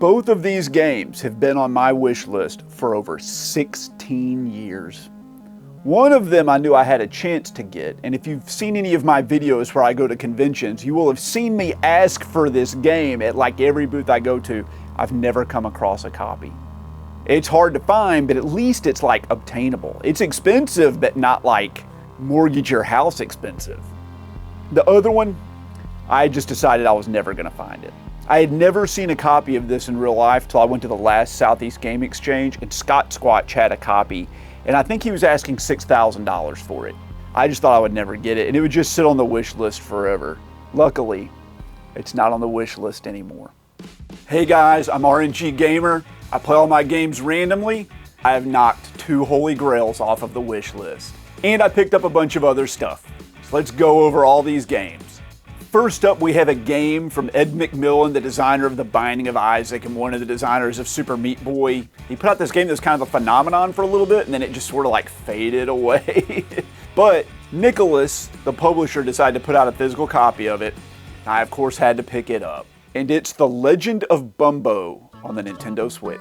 Both of these games have been on my wish list for over 16 years. One of them I knew I had a chance to get, and if you've seen any of my videos where I go to conventions, you will have seen me ask for this game at like every booth I go to. I've never come across a copy. It's hard to find, but at least it's like obtainable. It's expensive, but not like mortgage your house expensive. The other one, I just decided I was never gonna find it. I had never seen a copy of this in real life till I went to the last Southeast Game Exchange, and Scott Squatch had a copy, and I think he was asking $6,000 for it. I just thought I would never get it, and it would just sit on the wish list forever. Luckily, it's not on the wish list anymore. Hey guys, I'm RNG Gamer. I play all my games randomly. I have knocked 2 Holy Grails off of the wish list. And I picked up a bunch of other stuff. So let's go over all these games. First up, we have a game from Ed McMillan, the designer of The Binding of Isaac and one of the designers of Super Meat Boy. He put out this game that was kind of a phenomenon for a little bit, and then it just sort of like faded away. But Nicholas, the publisher, decided to put out a physical copy of it. I, of course, had to pick it up. And it's The Legend of Bumbo on the Nintendo Switch.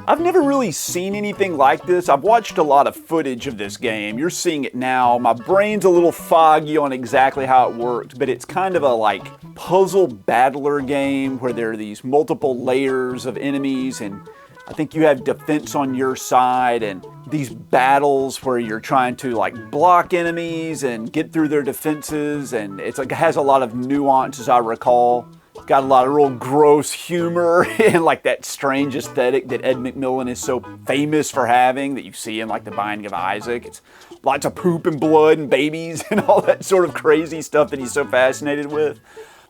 I've never really seen anything like this. I've watched a lot of footage of this game. You're seeing it now. My brain's a little foggy on exactly how it works, but it's kind of a like puzzle battler game where there are these multiple layers of enemies, and I think you have defense on your side, and these battles where you're trying to like block enemies and get through their defenses, and it's like it has a lot of nuance as I recall. Got a lot of real gross humor and like that strange aesthetic that Ed McMillan is so famous for having that you see in like The Binding of Isaac. It's lots of poop and blood and babies and all that sort of crazy stuff that he's so fascinated with.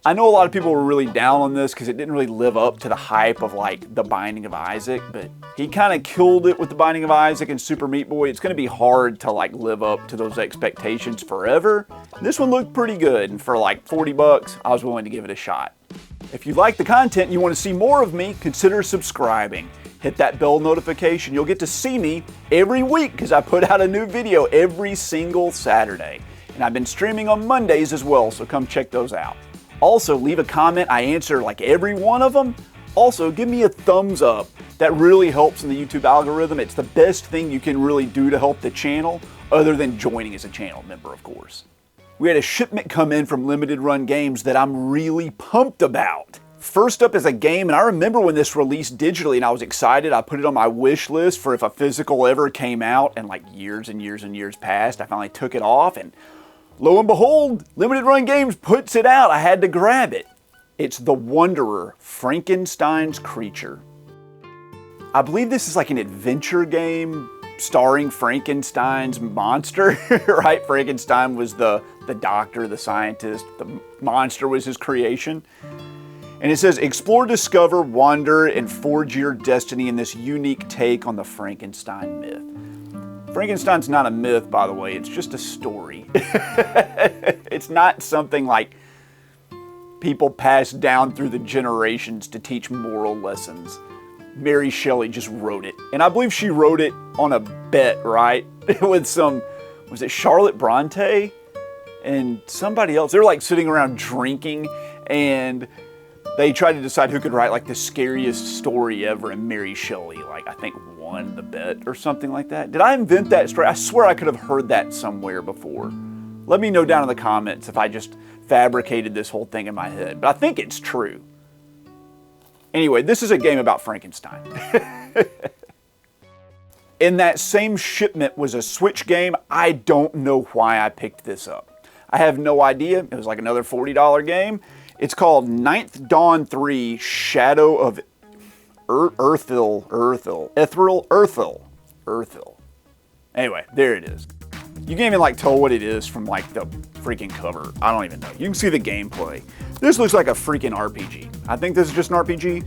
I know a lot of people were really down on this because it didn't really live up to the hype of like The Binding of Isaac, but he kind of killed it with The Binding of Isaac and Super Meat Boy. It's going to be hard to like live up to those expectations forever. This one looked pretty good, and for like 40 bucks, I was willing to give it a shot. If you like the content and you want to see more of me, consider subscribing. Hit that bell notification. You'll get to see me every week because I put out a new video every single Saturday. And I've been streaming on Mondays as well, so come check those out. Also, leave a comment. I answer like every one of them. Also, give me a thumbs up. That really helps in the YouTube algorithm. It's the best thing you can really do to help the channel, other than joining as a channel member, of course. We had a shipment come in from Limited Run Games that I'm really pumped about. First up is a game, and I remember when this released digitally and I was excited. I put it on my wish list for if a physical ever came out, and like years and years and years passed, I finally took it off, and lo and behold, Limited Run Games puts it out. I had to grab it. It's The Wanderer, Frankenstein's Creature. I believe this is like an adventure game starring Frankenstein's monster, right? Frankenstein was the doctor, the scientist. The monster was his creation. And it says, explore, discover, wander, and forge your destiny in this unique take on the Frankenstein myth. Frankenstein's not a myth, by the way. It's just a story. It's not something like people passed down through the generations to teach moral lessons. Mary Shelley just wrote it. And I believe she wrote it on a bet, right? With some, was it Charlotte Bronte? And somebody else. They're like sitting around drinking, and they tried to decide who could write like the scariest story ever, and Mary Shelley, like I think, won the bet or something like that. Did I invent that story? I swear I could have heard that somewhere before. Let me know down in the comments if I just fabricated this whole thing in my head, but I think it's true. Anyway, this is a game about Frankenstein. In that same shipment was a Switch game. I don't know why I picked this up. I have no idea. It was like another $40 game. It's called Ninth Dawn 3 Shadow of Earthil. Anyway, there it is. You can't even like tell what it is from like the freaking cover. I don't even know. You can see the gameplay. This looks like a freaking RPG. I think this is just an RPG.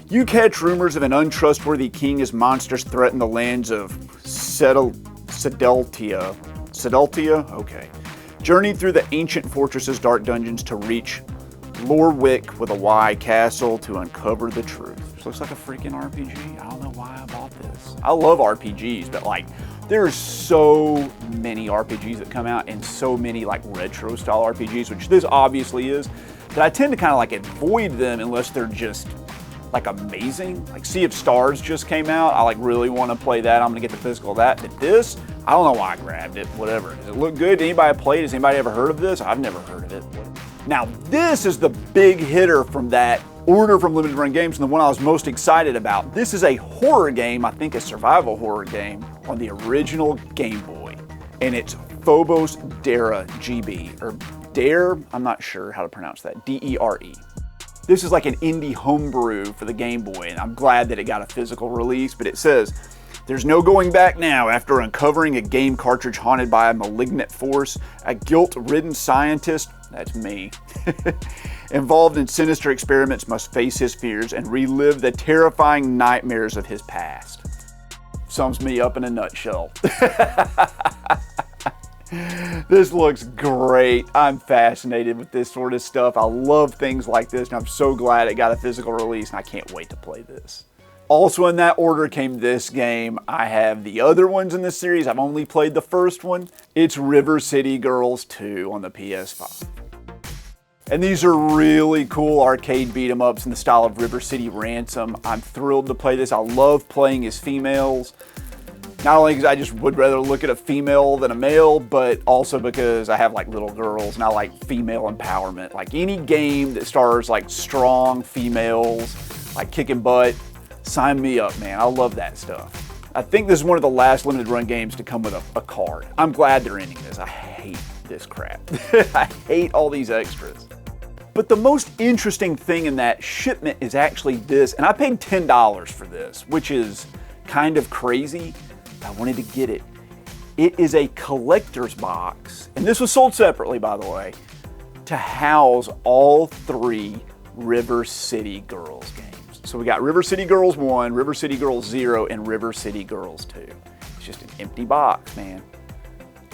You catch rumors of an untrustworthy king as monsters threaten the lands of Sedeltia. Sedeltia? Okay. Journey through the ancient fortress's dark dungeons to reach Lorwick with a Y castle to uncover the truth. This looks like a freaking RPG. I don't know why I bought this. I love RPGs, but like there's so many RPGs that come out and so many like retro style RPGs, which this obviously is, that I tend to kind of like avoid them unless they're just like amazing. Like Sea of Stars just came out. I like really want to play that. I'm gonna get the physical of that. But this, I don't know why I grabbed it. Whatever. Does it look good? Anybody play it? Has anybody ever heard of this? I've never heard of it. Now this is the big hitter from that order from Limited Run Games, and the one I was most excited about. This is a horror game, I think a survival horror game, on the original Game Boy. And it's Phobos Dare GB, or Dare, I'm not sure how to pronounce that, D-E-R-E. This is like an indie homebrew for the Game Boy, and I'm glad that it got a physical release, but it says, there's no going back now after uncovering a game cartridge haunted by a malignant force, a guilt-ridden scientist, that's me, involved in sinister experiments must face his fears and relive the terrifying nightmares of his past. Sums me up in a nutshell. This looks great. I'm fascinated with this sort of stuff. I love things like this, and I'm so glad it got a physical release, and I can't wait to play this. Also in that order came this game. I have the other ones in this series. I've only played the first one. It's River City Girls 2 on the PS5. And these are really cool arcade beat 'em ups in the style of River City Ransom. I'm thrilled to play this. I love playing as females. Not only because I just would rather look at a female than a male, but also because I have like little girls and I like female empowerment. Like any game that stars like strong females, like kicking butt, sign me up, man. I love that stuff. I think this is one of the last limited run games to come with a card. I'm glad they're ending this. I hate this crap. I hate all these extras. But the most interesting thing in that shipment is actually this, and I paid $10 for this, which is kind of crazy. I wanted to get it. It is a collector's box, and this was sold separately, by the way, to house all 3 River City Girls games. So we got River City Girls 1, River City Girls 0, and River City Girls 2. It's just an empty box, man.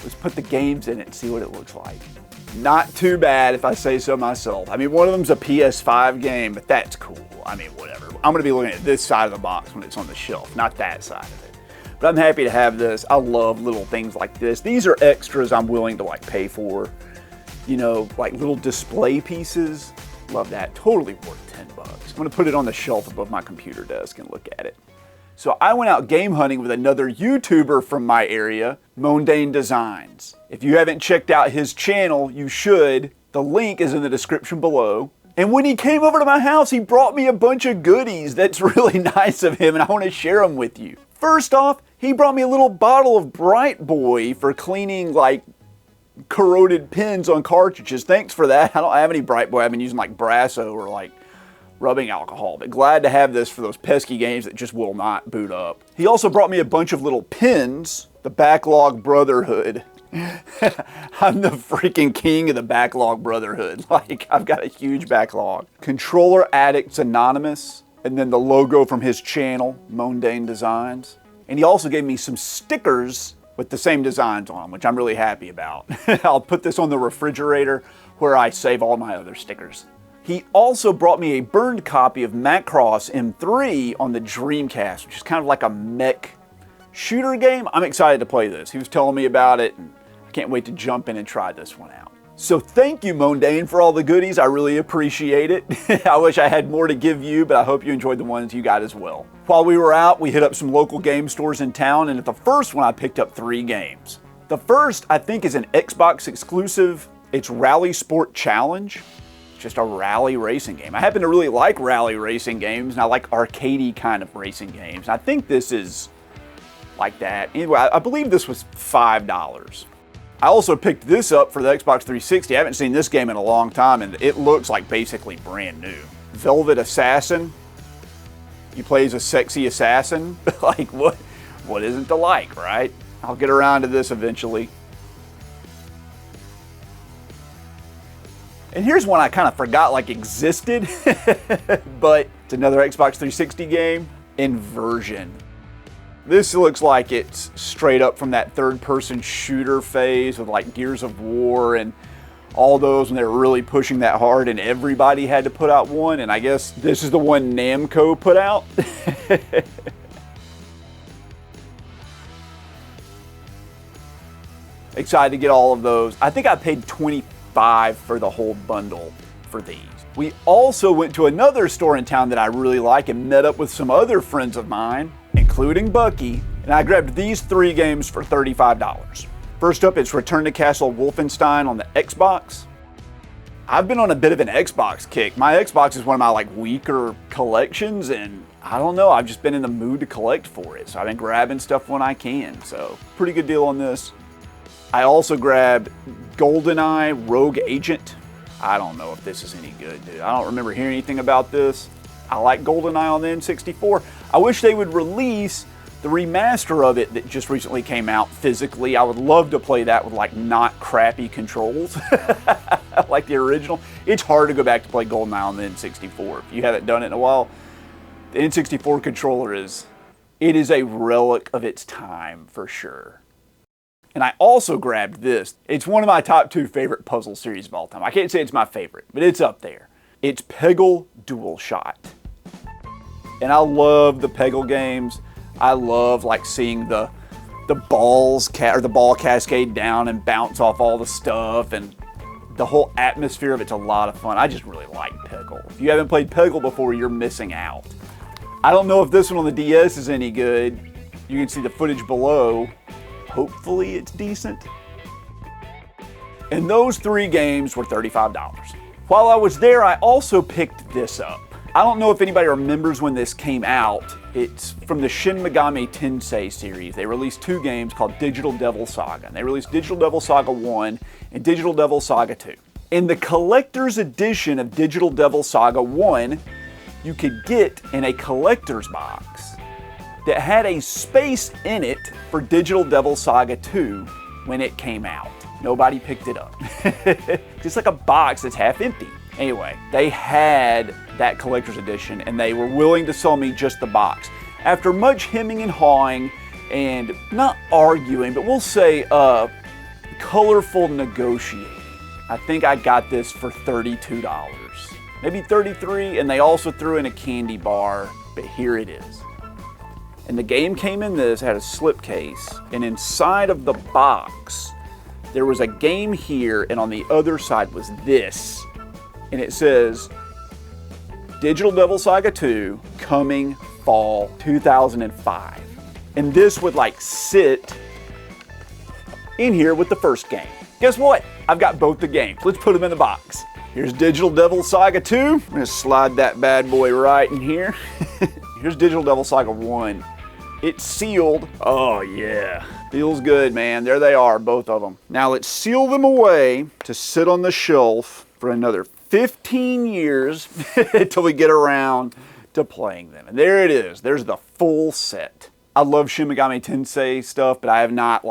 Let's put the games in it and see what it looks like. Not too bad if I say so myself. I mean, one of them's a PS5 game, but that's cool. I mean, whatever. I'm gonna be looking at this side of the box when it's on the shelf, not that side of it. But I'm happy to have this. I love little things like this. These are extras I'm willing to like pay for. You know, like little display pieces. Love that. Totally worth 10 bucks. I'm gonna put it on the shelf above my computer desk and look at it. So I went out game hunting with another YouTuber from my area, Moandain Designs. If you haven't checked out his channel, you should. The link is in the description below. And when he came over to my house, he brought me a bunch of goodies. That's really nice of him, and I want to share them with you. First off, he brought me a little bottle of Bright Boy for cleaning like corroded pins on cartridges. Thanks for that. I don't have any Bright Boy. I've been using like Brasso or like rubbing alcohol, but glad to have this for those pesky games that just will not boot up. He also brought me a bunch of little pins, the Backlog Brotherhood. I'm the freaking king of the Backlog Brotherhood. Like, I've got a huge backlog. Controller Addicts Anonymous, and then the logo from his channel, Moandain Designs. And he also gave me some stickers with the same designs on them, which I'm really happy about. I'll put this on the refrigerator where I save all my other stickers. He also brought me a burned copy of Macross M3 on the Dreamcast, which is kind of like a mech shooter game. I'm excited to play this. He was telling me about it, and I can't wait to jump in and try this one out. So thank you, Moandain, for all the goodies. I really appreciate it. I wish I had more to give you, but I hope you enjoyed the ones you got as well. While we were out, we hit up some local game stores in town, and at the first one, I picked up 3 games. The first, I think, is an Xbox exclusive. It's Rally Sport Challenge. Just a rally racing game. I happen to really like rally racing games, and I like arcadey kind of racing games. And I think this is like that. Anyway, I believe this was $5. I also picked this up for the Xbox 360. I haven't seen this game in a long time, and it looks like basically brand new. Velvet Assassin. You play as a sexy assassin. Like, what isn't to like, right? I'll get around to this eventually. And here's one I kind of forgot like existed, but it's another Xbox 360 game, Inversion. This looks like it's straight up from that third-person shooter phase with like Gears of War and all those when they were really pushing that hard and everybody had to put out one, and I guess this is the one Namco put out. Excited to get all of those. I think I paid $25 for the whole bundle for these, We also went to another store in town that I really like and met up with some other friends of mine, including Bucky, and I grabbed these 3 games for $35. First up, it's Return to Castle Wolfenstein on the Xbox. I've been on a bit of an Xbox kick. My Xbox is one of my weaker collections, and I don't know, I've just been in the mood to collect for it. So I've been grabbing stuff when I can. So pretty good deal on this. I also grabbed GoldenEye Rogue Agent. I don't know if this is any good, dude. I don't remember hearing anything about this. I like GoldenEye on the N64. I wish they would release the remaster of it that just recently came out physically. I would love to play that with not crappy controls like the original. It's hard to go back to play GoldenEye on the N64. If you haven't done it in a while, the N64 controller is a relic of its time for sure. And I also grabbed this. It's one of my top 2 favorite puzzle series of all time. I can't say it's my favorite, but it's up there. It's Peggle Dual Shot. And I love the Peggle games. I love seeing the ball cascade down and bounce off all the stuff, and the whole atmosphere of it's a lot of fun. I just really like Peggle. If you haven't played Peggle before, you're missing out. I don't know if this one on the DS is any good. You can see the footage below. Hopefully it's decent. And those 3 games were $35. While I was there, I also picked this up. I don't know if anybody remembers when this came out. It's from the Shin Megami Tensei series. They released 2 games called Digital Devil Saga. And they released Digital Devil Saga 1 and Digital Devil Saga 2. In the collector's edition of Digital Devil Saga 1, you could get in a collector's box that had a space in it for Digital Devil Saga 2 when it came out. Nobody picked it up. It's like a box that's half empty. Anyway, they had that collector's edition and they were willing to sell me just the box. After much hemming and hawing and not arguing, but we'll say colorful negotiating, I think I got this for $32, maybe $33, and they also threw in a candy bar, but here it is. And the game came in this, had a slipcase, and inside of the box, there was a game here, and on the other side was this. And it says, Digital Devil Saga 2, coming fall 2005. And this would sit in here with the first game. Guess what? I've got both the games. Let's put them in the box. Here's Digital Devil Saga 2. I'm gonna slide that bad boy right in here. Here's Digital Devil Saga 1. It's sealed. Oh yeah, feels good, man. There they are, both of them. Now let's seal them away to sit on the shelf for another 15 years until we get around to playing them. And there it is. There's the full set. I love Shin Megami Tensei stuff, but I have not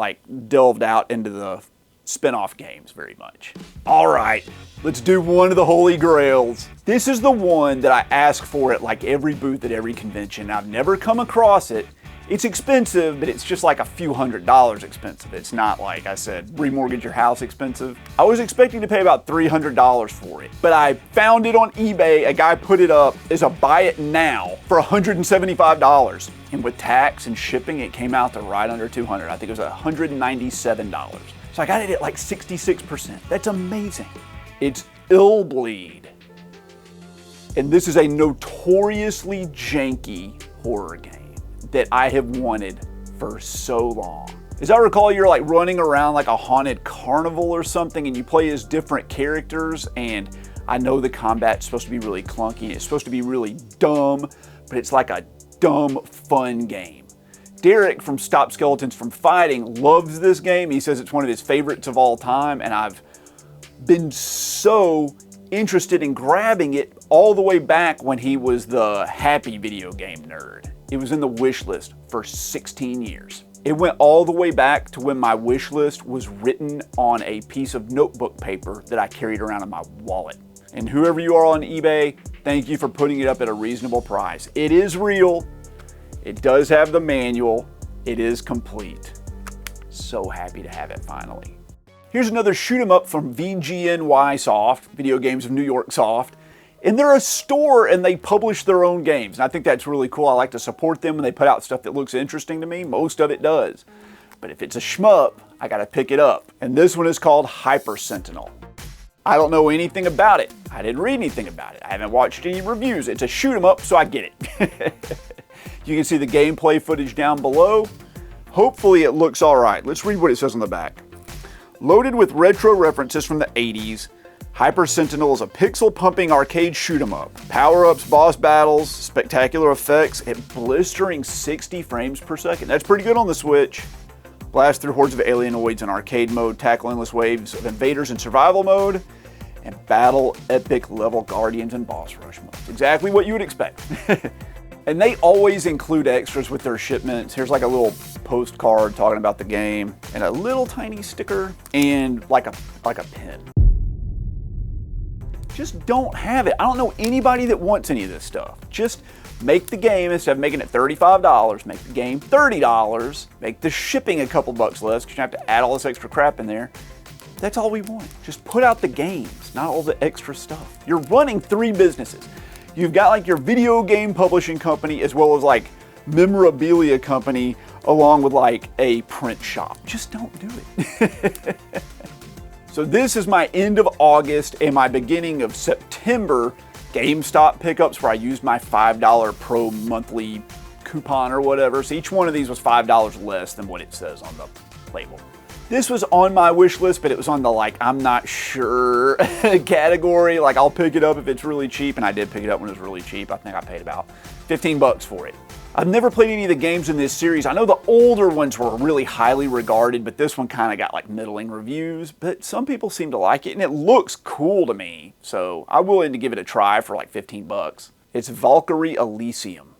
delved out into the spin-off games very much. All right, let's do one of the holy grails. This is the one that I ask for at every booth at every convention. I've never come across it. It's expensive, but it's just a few $100s expensive. It's not like I said, remortgage your house expensive. I was expecting to pay about $300 for it, but I found it on eBay. A guy put it up as a buy it now for $175. And with tax and shipping, it came out to right under $200. I think it was $197. So I got it at 66%. That's amazing. It's Illbleed. And this is a notoriously janky horror game that I have wanted for so long. As I recall, you're running around a haunted carnival or something, and you play as different characters, and I know the combat's supposed to be really clunky, and it's supposed to be really dumb, but it's a dumb, fun game. Derek from Stop Skeletons from Fighting loves this game. He says it's one of his favorites of all time, and I've been so interested in grabbing it all the way back when he was the happy video game nerd. It was in the wish list for 16 years. It went all the way back to when my wish list was written on a piece of notebook paper that I carried around in my wallet. And whoever you are on eBay, thank you for putting it up at a reasonable price. It is real. It does have the manual. It is complete. So happy to have it finally. Here's another shoot 'em up from VGNY Soft, Video Games of New York Soft. And they're a store and they publish their own games. And I think that's really cool. I like to support them when they put out stuff that looks interesting to me. Most of it does. But if it's a shmup, I gotta pick it up. And this one is called Hyper Sentinel. I don't know anything about it. I didn't read anything about it. I haven't watched any reviews. It's a shoot 'em up, so I get it. You can see the gameplay footage down below. Hopefully it looks all right. Let's read what it says on the back. Loaded with retro references from the 80s, Hyper Sentinel is a pixel-pumping arcade shoot 'em up. Power-ups, boss battles, spectacular effects at blistering 60 frames per second. That's pretty good on the Switch. Blast through hordes of alienoids in arcade mode, tackle endless waves of invaders in survival mode, and battle epic level guardians and boss rush modes. Exactly what you would expect. And they always include extras with their shipments. Here's like a little postcard talking about the game, and a little tiny sticker, and like a pin. Just don't have it. I don't know anybody that wants any of this stuff. Just make the game, instead of making it $35, make the game $30. Make the shipping a couple bucks less because you have to add all this extra crap in there. That's all we want. Just put out the games, not all the extra stuff. You're running 3 businesses. You've got like your video game publishing company as well as like memorabilia company along with like a print shop. Just don't do it. So this is my end of August and my beginning of September GameStop pickups where I used my $5 Pro monthly coupon or whatever. So each one of these was $5 less than what it says on the label. This was on my wish list, but it was on the like, I'm not sure category. Like I'll pick it up if it's really cheap, and I did pick it up when it was really cheap. I think I paid about 15 bucks for it. I've never played any of the games in this series. I know the older ones were really highly regarded, but this one kind of got like middling reviews, but some people seem to like it, and it looks cool to me. So I'm willing to give it a try for like 15 bucks. It's Valkyrie Elysium.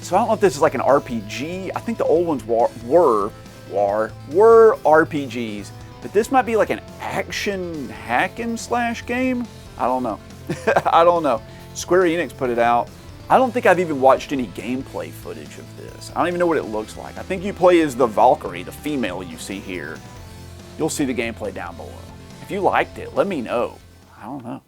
So I don't know if this is like an RPG. I think the old ones were RPGs, but this might be like an action hack and slash game. I don't know. I don't know. Square Enix put it out. I don't think I've even watched any gameplay footage of this. I don't even know what it looks like. I think you play as the Valkyrie, the female you see here. You'll see the gameplay down below. If you liked it, let me know. I don't know.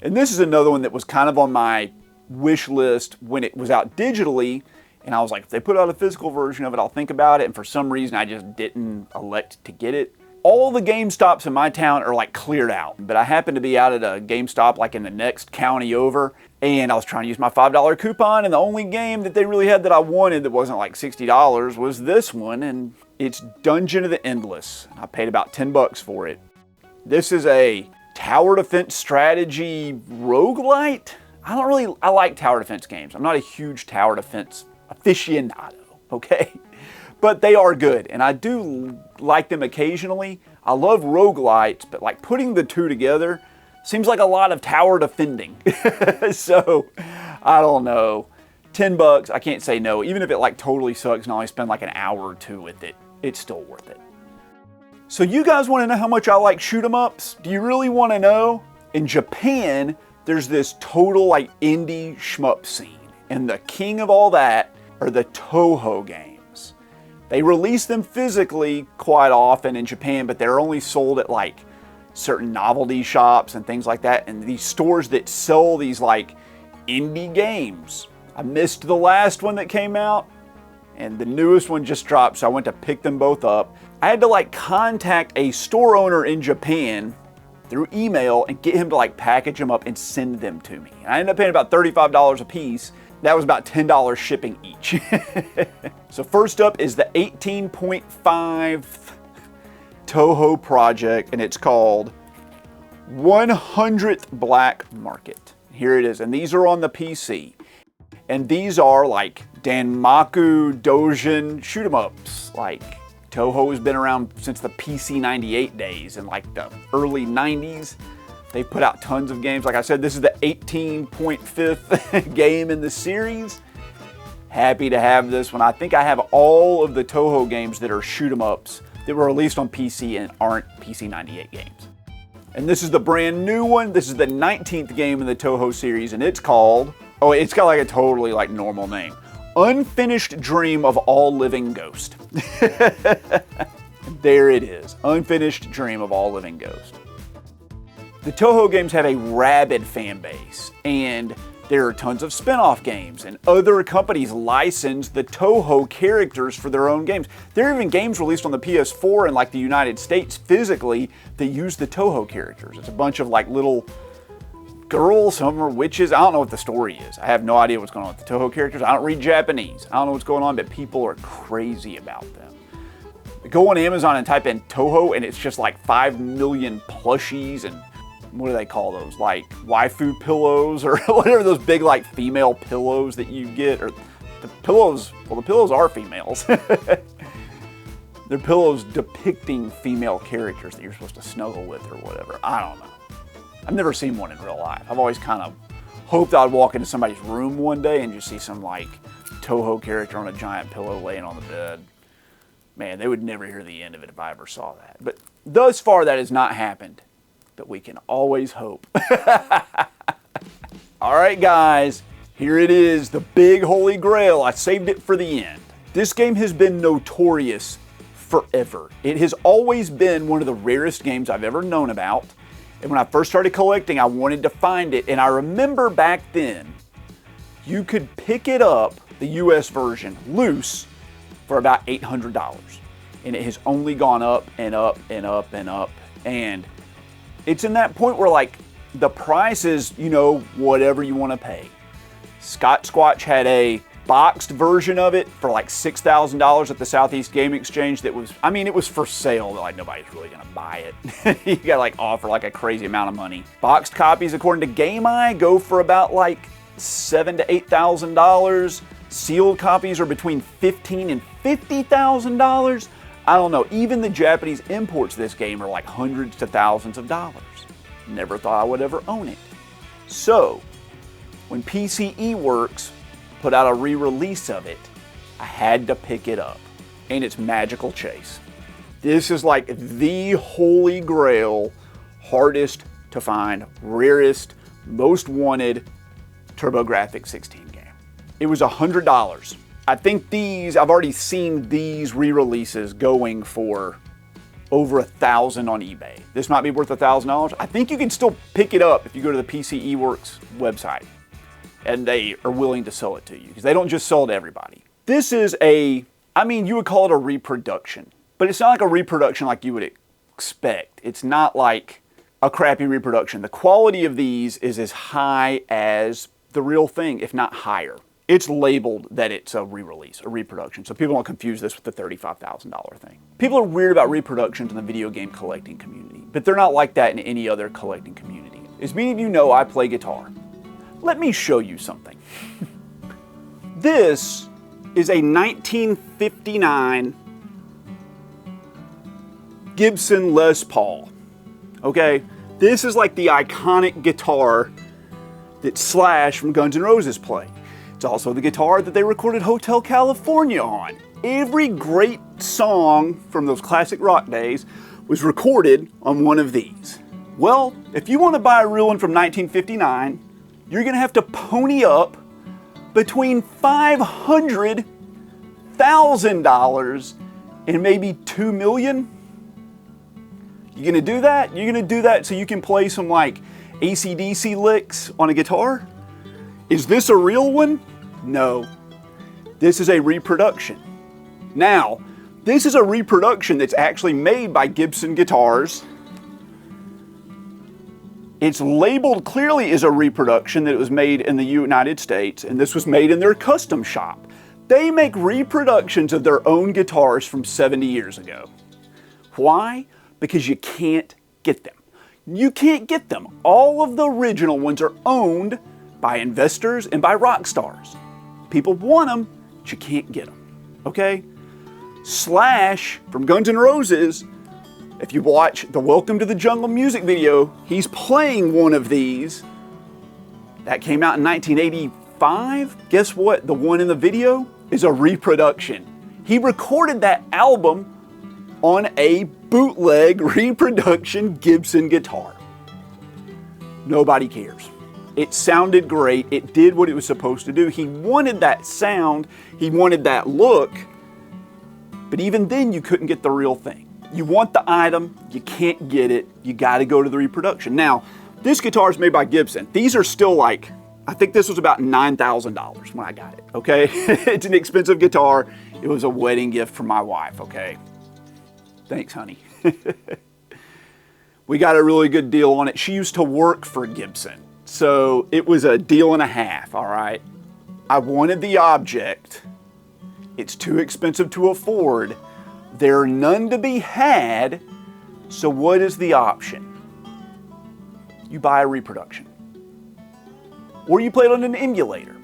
And this is another one that was kind of on my wish list when it was out digitally. And I was like, if they put out a physical version of it, I'll think about it. And for some reason, I just didn't elect to get it. All the GameStops in my town are like cleared out. But I happened to be out at a GameStop like in the next county over. And I was trying to use my $5 coupon. And the only game that they really had that I wanted that wasn't like $60 was this one. And it's Dungeon of the Endless. I paid about 10 bucks for it. This is a tower defense strategy roguelite. I like tower defense games. I'm not a huge tower defense aficionado, okay? But they are good, and I do like them occasionally. I love roguelites, but like putting the two together seems like a lot of tower defending. So, I don't know. 10 bucks, I can't say no. Even if it like totally sucks and I only spend like an hour or two with it, it's still worth it. So you guys want to know how much I like shoot 'em ups? Do you really want to know? In Japan, there's this total like indie shmup scene, and the king of all that are the Touhou games. They release them physically quite often in Japan, but they're only sold at like certain novelty shops and things like that, and these stores that sell these like indie games. I missed the last one that came out, and the newest one just dropped, so I went to pick them both up. I had to like contact a store owner in Japan through email and get him to like package them up and send them to me. I ended up paying about $35 a piece. That was about $10 shipping each. So first up is the 18.5 Touhou Project, and it's called 100th Black Market. Here it is, and these are on the PC. And these are like Danmaku Dojin shoot 'em ups. Like Touhou has been around since the PC 98 days and like the early 90s. They put out tons of games. Like I said, this is the 18.5th game in the series. Happy to have this one. I think I have all of the Touhou games that are shoot 'em ups that were released on PC and aren't PC 98 games. And this is the brand new one. This is the 19th game in the Touhou series, and it's called, oh, it's got like a totally like normal name. Unfinished Dream of All Living Ghost. There it is. Unfinished Dream of All Living Ghost. The Touhou games have a rabid fan base, and There are tons of spin-off games, and other companies license the Touhou characters for their own games. There are even games released on the PS4 in like the United States physically that use the Touhou characters. It's a bunch of like little girls, some of them are witches. I don't know what the story is. I have no idea what's going on with the Touhou characters. I don't read Japanese. I don't know what's going on, but people are crazy about them. Go on Amazon and type in Touhou, and it's just like 5 million plushies and what do they call those? Like waifu pillows or whatever, those big like female pillows that you get, or the pillows, well, the pillows are females. They're pillows depicting female characters that you're supposed to snuggle with or whatever. I don't know. I've never seen one in real life. I've always kind of hoped I'd walk into somebody's room one day and just see some like Touhou character on a giant pillow laying on the bed. Man, they would never hear the end of it if I ever saw that. But thus far, that has not happened. But we can always hope. All right, guys, here it is, the big holy grail. I saved it for the end. This game has been notorious forever. It has always been one of the rarest games I've ever known about. And when I first started collecting, I wanted to find it. And I remember back then, you could pick it up, the US version, loose, for about $800. And it has only gone up and up and up and up. And it's in that point where like the price is, you know, whatever you want to pay. Scott Squatch had a boxed version of it for like $6,000 at the Southeast Game Exchange that was, I mean, it was for sale, like nobody's really gonna buy it. You gotta like offer like a crazy amount of money. Boxed copies, according to GameEye, go for about like $7,000 to $8,000. Sealed copies are between $15,000 and $50,000. I don't know, even the Japanese imports of this game are like hundreds to thousands of dollars. Never thought I would ever own it. So, when PCE Works put out a re-release of it, I had to pick it up. And it's Magical Chase. This is like the holy grail, hardest to find, rarest, most wanted TurboGrafx 16 game. It was $100. I think these, I've already seen these re-releases going for over $1,000 on eBay. This might be worth $1,000. I think you can still pick it up if you go to the PCE Works website and they are willing to sell it to you because they don't just sell it to everybody. This is a, I mean, you would call it a reproduction, but it's not like a reproduction like you would expect. It's not like a crappy reproduction. The quality of these is as high as the real thing, if not higher. It's labeled that it's a re-release, a reproduction, so people don't confuse this with the $35,000 thing. People are weird about reproductions in the video game collecting community, but they're not like that in any other collecting community. As many of you know, I play guitar. Let me show you something. This is a 1959 Gibson Les Paul, okay? This is like the iconic guitar that Slash from Guns N' Roses played. It's also the guitar that they recorded Hotel California on. Every great song from those classic rock days was recorded on one of these. Well, if you want to buy a real one from 1959, you're going to have to pony up between $500,000 and maybe $2 million. You going to do that? You're going to do that so you can play some like AC/DC licks on a guitar? Is this a real one? No. This is a reproduction. Now, this is a reproduction that's actually made by Gibson Guitars. It's labeled clearly as a reproduction that it was made in the United States, and this was made in their custom shop. They make reproductions of their own guitars from 70 years ago. Why? Because you can't get them. You can't get them. All of the original ones are owned by investors and by rock stars. People want them, but you can't get them, okay? Slash from Guns N' Roses, if you watch the Welcome to the Jungle music video, he's playing one of these. That came out in 1985. Guess what? The one in the video is a reproduction. He recorded that album on a bootleg reproduction Gibson guitar. Nobody cares. It sounded great. It did what it was supposed to do. He wanted that sound. He wanted that look. But even then, you couldn't get the real thing. You want the item, you can't get it. You got to go to the reproduction. Now, this guitar is made by Gibson. These are still like I think this was about $9,000 when I got it, okay? It's an expensive guitar. It was a wedding gift from my wife, okay? Thanks, honey. We got a really good deal on it. She used to work for Gibson, so it was a deal and a half, all right? I wanted the object. It's too expensive to afford. There are none to be had, so what is the option? You buy a reproduction. Or you play it on an emulator,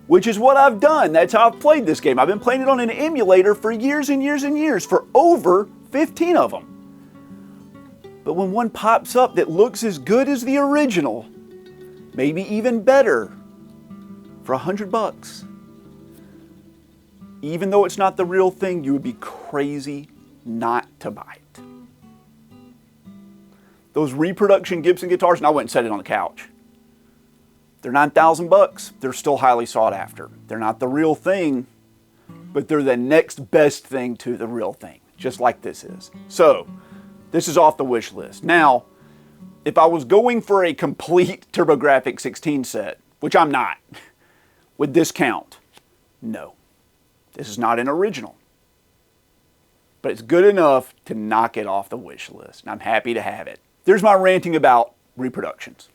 which is what I've done. That's how I've played this game. I've been playing it on an emulator for years and years and years, for over 15 of them. But when one pops up that looks as good as the original, maybe even better, for $100, even though it's not the real thing, you would be crazy not to buy it. Those reproduction Gibson guitars, and I went and set it on the couch. They're $9,000. They're still highly sought after. They're not the real thing, but they're the next best thing to the real thing, just like this is. So, this is off the wish list. Now, if I was going for a complete TurboGrafx 16 set, which I'm not, would this count? No. This is not an original. But it's good enough to knock it off the wish list, and I'm happy to have it. There's my ranting about reproductions.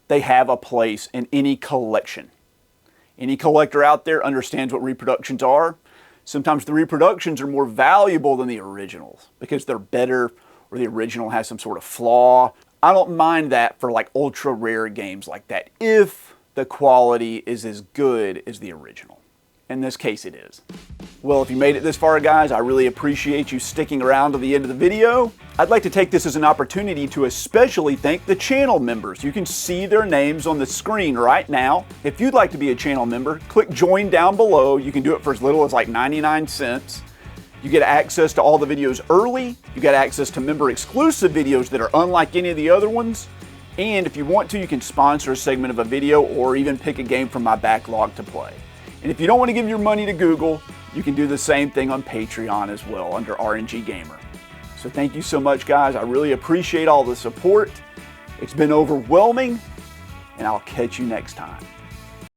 They have a place in any collection. Any collector out there understands what reproductions are. Sometimes the reproductions are more valuable than the originals because they're better or the original has some sort of flaw. I don't mind that for like ultra rare games like that if the quality is as good as the original. In this case it is. Well, if you made it this far, guys, I really appreciate you sticking around to the end of the video. I'd like to take this as an opportunity to especially thank the channel members. You can see their names on the screen right now. If you'd like to be a channel member, click join down below. You can do it for as little as like 99 cents. You get access to all the videos early. You get access to member exclusive videos that are unlike any of the other ones. And if you want to, you can sponsor a segment of a video or even pick a game from my backlog to play. And if you don't want to give your money to Google, you can do the same thing on Patreon as well under RNG Gamer. So thank you so much, guys. I really appreciate all the support. It's been overwhelming, and I'll catch you next time.